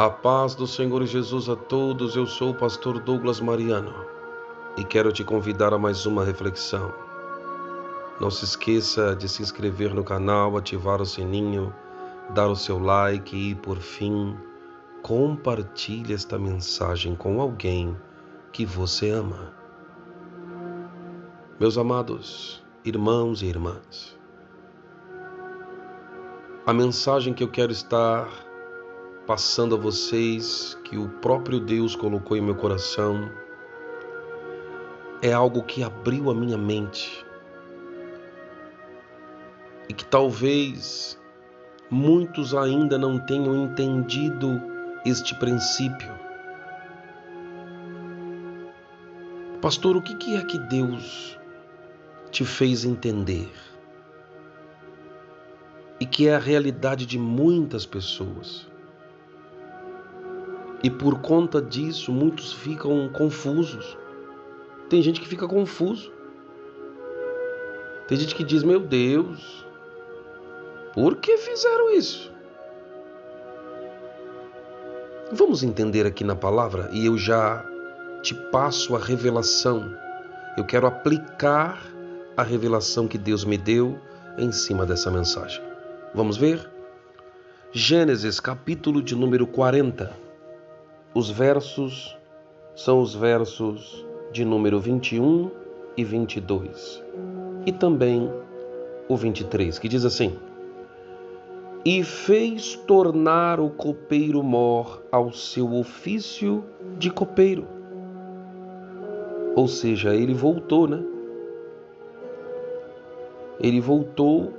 A paz do Senhor Jesus a todos, eu sou o pastor Douglas Mariano e quero te convidar a mais uma reflexão. Não se esqueça de se inscrever no canal, ativar o sininho, dar o seu like e, por fim, compartilhe esta mensagem com alguém que você ama. Meus amados irmãos e irmãs, a mensagem que eu quero estar passando a vocês, que o próprio Deus colocou em meu coração, é algo que abriu a minha mente e que talvez muitos ainda não tenham entendido este princípio. Pastor, o que é que Deus te fez entender? E que é a realidade de muitas pessoas. E por conta disso, muitos ficam confusos. Tem gente que fica confuso. Tem gente que diz, meu Deus, por que fizeram isso? Vamos entender aqui na palavra e eu já te passo a revelação. Eu quero aplicar a revelação que Deus me deu em cima dessa mensagem. Vamos ver? Gênesis, capítulo de número 40. Os versos são os versos de número 21 e 22. E também o 23, que diz assim: E fez tornar o copeiro mor ao seu ofício de copeiro. Ou seja, ele voltou, né? Ele voltou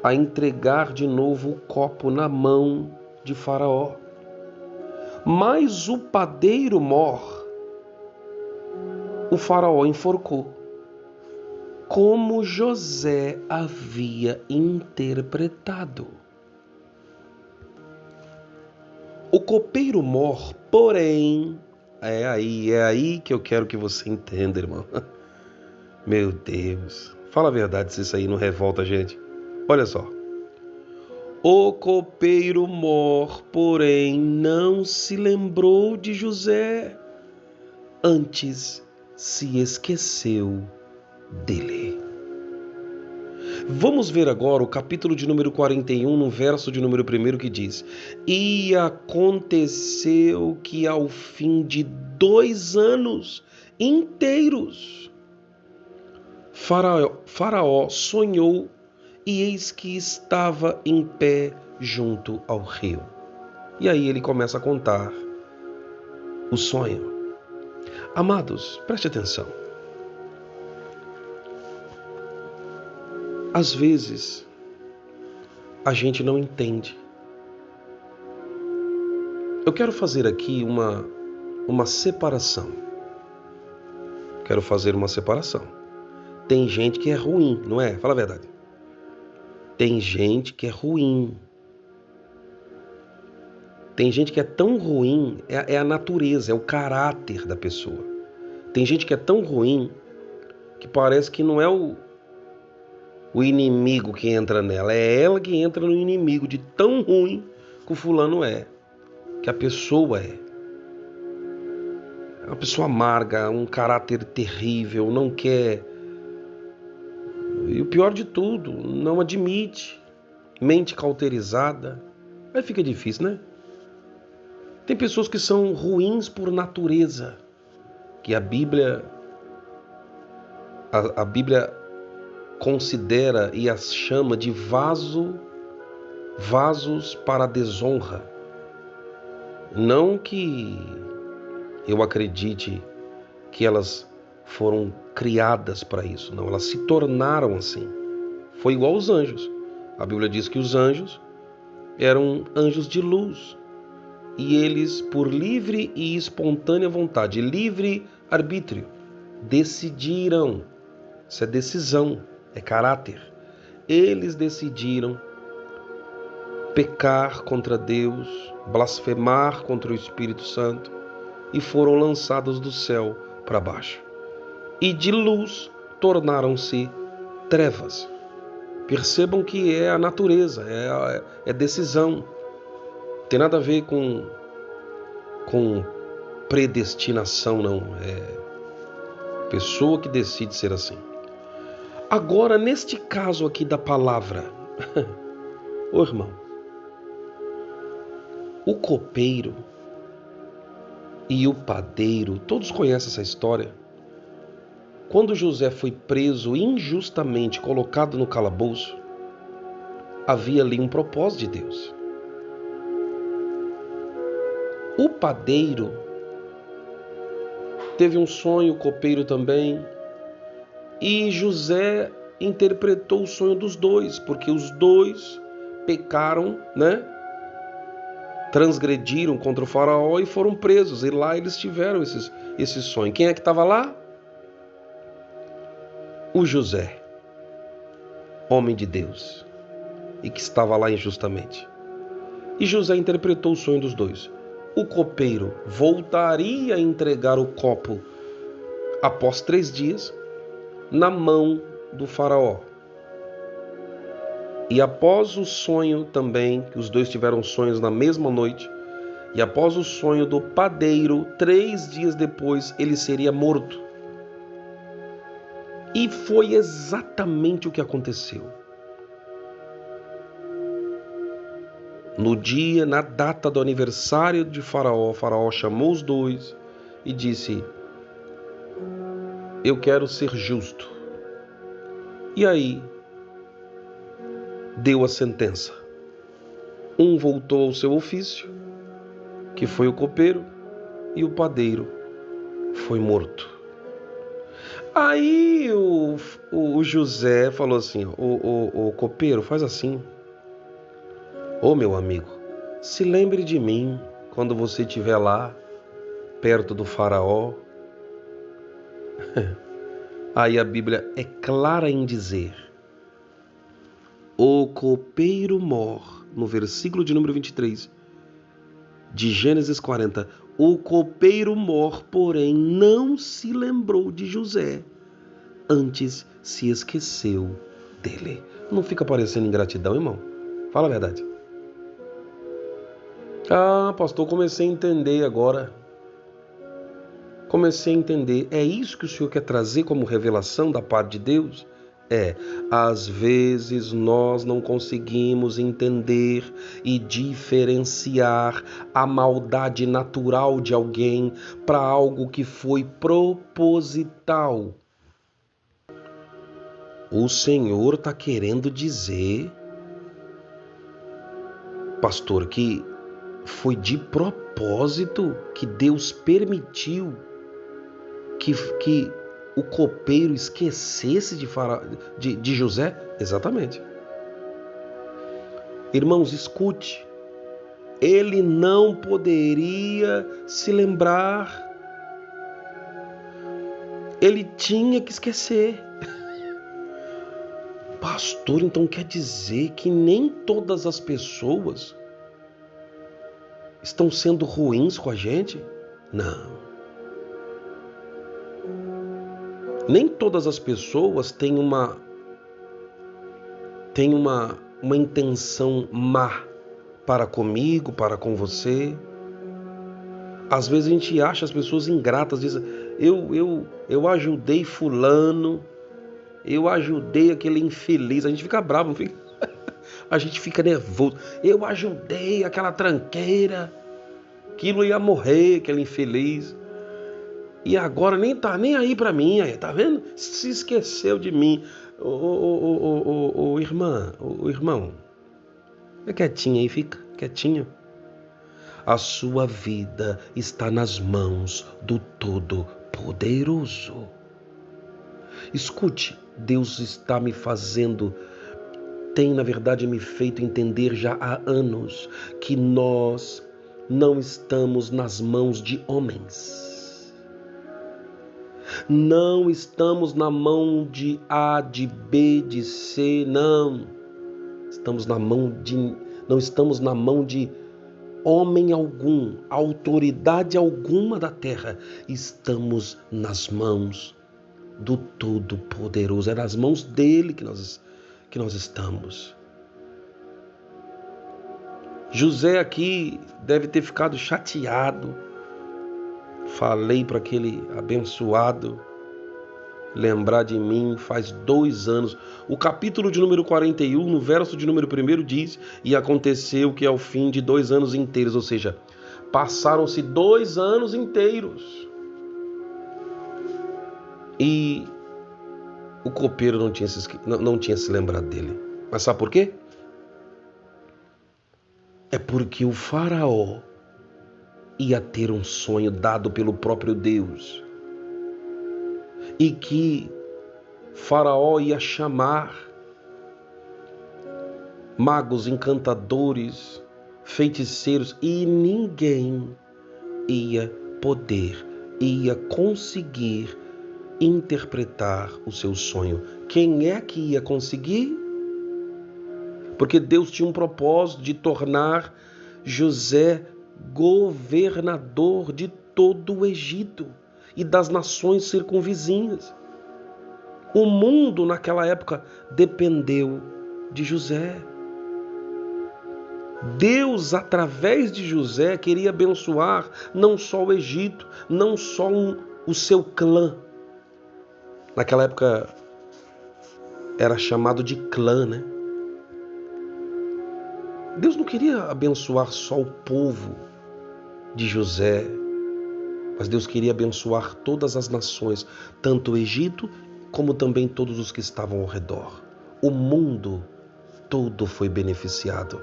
a entregar de novo o copo na mão de Faraó. Mas o padeiro mor, o Faraó enforcou, como José havia interpretado. O copeiro mor, porém, é aí que eu quero que você entenda, irmão. Meu Deus, fala a verdade se isso aí não revolta a gente. Olha só. O copeiro mor, porém, não se lembrou de José, antes se esqueceu dele. Vamos ver agora o capítulo de número 41, no verso de número 1, que diz: E aconteceu que ao fim de 2 anos inteiros, Faraó sonhou, e eis que estava em pé junto ao rio. E aí ele começa a contar o sonho. Amados, preste atenção. Às vezes, a gente não entende. Eu quero fazer aqui uma separação. Quero fazer uma separação. Tem gente que é ruim, não é? Fala a verdade. Tem gente que é ruim. Tem gente que é tão ruim, é a natureza, é o caráter da pessoa. Tem gente que é tão ruim que parece que não é o inimigo que entra nela, é ela que entra no inimigo, de tão ruim que o fulano é, que a pessoa é. É uma pessoa amarga, um caráter terrível, não quer. E o pior de tudo, não admite, mente cauterizada. Aí fica difícil, né? Tem pessoas que são ruins por natureza, que a Bíblia considera e as chama de vasos para a desonra. Não que eu acredite que elas foram criadas para isso, não, elas se tornaram assim. Foi igual aos anjos. A Bíblia diz que os anjos eram anjos de luz e eles, por livre e espontânea vontade, livre arbítrio, decidiram. Isso é decisão, é caráter. Eles decidiram pecar contra Deus, blasfemar contra o Espírito Santo e foram lançados do céu para baixo. E de luz tornaram-se trevas. Percebam que é a natureza, é decisão. Tem nada a ver com predestinação, não. É pessoa que decide ser assim. Agora, neste caso aqui da palavra, ô irmão, o copeiro e o padeiro, todos conhecem essa história. Quando José foi preso injustamente, colocado no calabouço, havia ali um propósito de Deus. O padeiro teve um sonho, o copeiro também, e José interpretou o sonho dos dois, porque os dois pecaram, né? Transgrediram contra o faraó e foram presos, e lá eles tiveram esse sonho. Quem é que estava lá? O José, homem de Deus, e que estava lá injustamente. E José interpretou o sonho dos dois. O copeiro voltaria a entregar o copo após 3 dias na mão do faraó. E após o sonho também, que os dois tiveram sonhos na mesma noite, e após o sonho do padeiro, 3 dias depois ele seria morto. E foi exatamente o que aconteceu. No dia, na data do aniversário de Faraó, Faraó chamou os dois e disse: eu quero ser justo. E aí, deu a sentença. Um voltou ao seu ofício, que foi o copeiro, e o padeiro foi morto. Aí o José falou assim: o copeiro, faz assim. Ô meu amigo, se lembre de mim quando você estiver lá, perto do faraó. Aí a Bíblia é clara em dizer: o copeiro mor, no versículo de número 23, de Gênesis 40, o copeiro mor, porém, não se lembrou de José, antes se esqueceu dele. Não fica parecendo ingratidão, irmão? Fala a verdade. Ah, pastor, comecei a entender agora. Comecei a entender. É isso que o Senhor quer trazer como revelação da parte de Deus? Às vezes nós não conseguimos entender e diferenciar a maldade natural de alguém para algo que foi proposital. O Senhor está querendo dizer, pastor, que foi de propósito que Deus permitiu que o copeiro esquecesse de José? Exatamente. Irmãos, escute. Ele não poderia se lembrar. Ele tinha que esquecer. Pastor, então quer dizer que nem todas as pessoas estão sendo ruins com a gente? Não. Nem todas as pessoas têm uma intenção má para comigo, para com você. Às vezes a gente acha as pessoas ingratas, diz: eu ajudei fulano, eu ajudei aquele infeliz. A gente fica bravo, não fica? A gente fica nervoso. Eu ajudei aquela tranqueira, aquilo ia morrer, aquele infeliz. E agora nem tá nem aí pra mim, aí, tá vendo? Se esqueceu de mim. Ô irmão, fica quietinho aí, fica quietinho. A sua vida está nas mãos do Todo-Poderoso. Escute, Deus está me fazendo, tem na verdade me feito entender já há anos que nós não estamos nas mãos de homens. Não estamos na mão de A, de B, de C, não. Não estamos na mão de homem algum, autoridade alguma da terra. Estamos nas mãos do Todo-Poderoso. É nas mãos dele que nós estamos. José aqui deve ter ficado chateado. Falei para aquele abençoado lembrar de mim faz 2 anos. O capítulo de número 41, no verso de número 1 diz: e aconteceu que ao fim de 2 anos inteiros, ou seja, passaram-se 2 anos inteiros. E o copeiro não tinha se lembrado dele. Mas sabe por quê? É porque o faraó ia ter um sonho dado pelo próprio Deus. E que faraó ia chamar magos, encantadores, feiticeiros, e ninguém ia conseguir interpretar o seu sonho. Quem é que ia conseguir? Porque Deus tinha um propósito de tornar José governador de todo o Egito e das nações circunvizinhas. O mundo naquela época dependeu de José. Deus, através de José, queria abençoar não só o Egito, não só o seu clã. Naquela época era chamado de clã, né? Deus não queria abençoar só o povo de José, mas Deus queria abençoar todas as nações, tanto o Egito como também todos os que estavam ao redor. O mundo todo foi beneficiado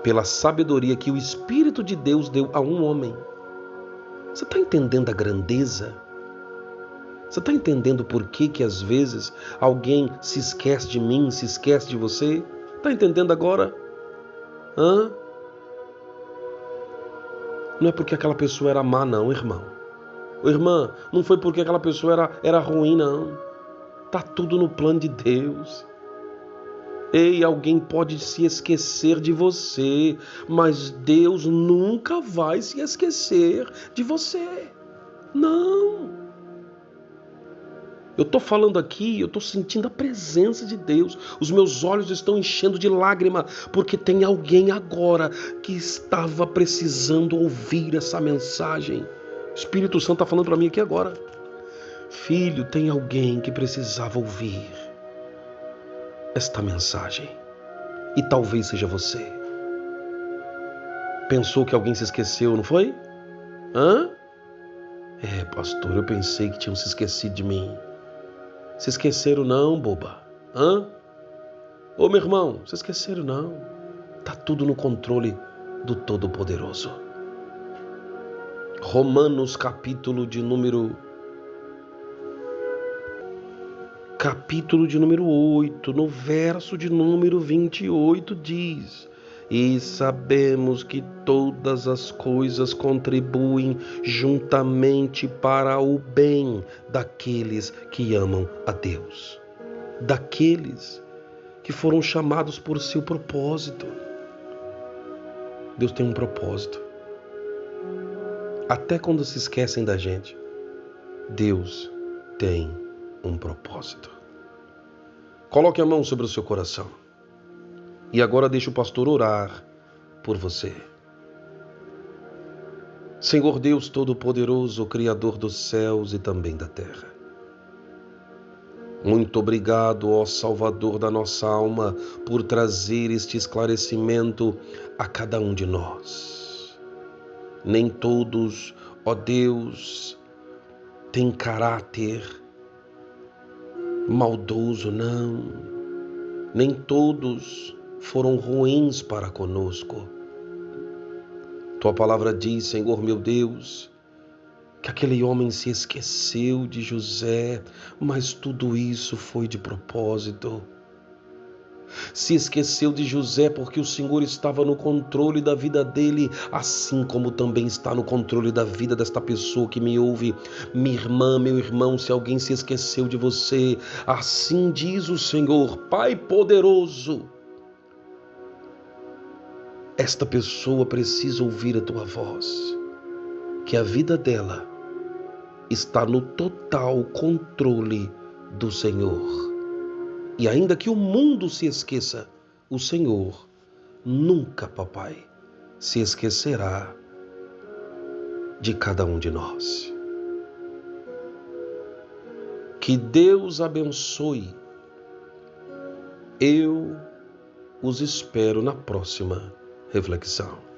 pela sabedoria que o Espírito de Deus deu a um homem. Você está entendendo a grandeza? Você está entendendo por que às vezes alguém se esquece de mim, se esquece de você? Está entendendo agora? Não é porque aquela pessoa era má, não, irmão. Irmã, não foi porque aquela pessoa era ruim, não. Está tudo no plano de Deus. Ei, alguém pode se esquecer de você, mas Deus nunca vai se esquecer de você. Não. Eu estou falando aqui, eu estou sentindo a presença de Deus. Os meus olhos estão enchendo de lágrima, porque tem alguém agora que estava precisando ouvir essa mensagem. O Espírito Santo está falando para mim aqui agora. Filho, tem alguém que precisava ouvir esta mensagem. E talvez seja você. Pensou que alguém se esqueceu, não foi? Pastor, eu pensei que tinham se esquecido de mim. Se esqueceram não, boba. Ô, meu irmão, se esqueceram não. Tá tudo no controle do Todo-Poderoso. Romanos capítulo de número 8, no verso de número 28 diz: e sabemos que todas as coisas contribuem juntamente para o bem daqueles que amam a Deus, daqueles que foram chamados por seu propósito. Deus tem um propósito. Até quando se esquecem da gente, Deus tem um propósito. Coloque a mão sobre o seu coração. E agora deixa o pastor orar por você. Senhor Deus Todo-Poderoso, Criador dos céus e também da terra. Muito obrigado, ó Salvador da nossa alma, por trazer este esclarecimento a cada um de nós. Nem todos, ó Deus, têm caráter maldoso, não. Nem todos foram ruins para conosco. Tua palavra diz, Senhor meu Deus, que aquele homem se esqueceu de José, mas tudo isso foi de propósito. Se esqueceu de José porque o Senhor estava no controle da vida dele, assim como também está no controle da vida desta pessoa que me ouve. Minha irmã, meu irmão, se alguém se esqueceu de você, assim diz o Senhor, Pai poderoso, esta pessoa precisa ouvir a tua voz, que a vida dela está no total controle do Senhor. E ainda que o mundo se esqueça, o Senhor nunca, papai, se esquecerá de cada um de nós. Que Deus abençoe. Eu os espero na próxima reflexão.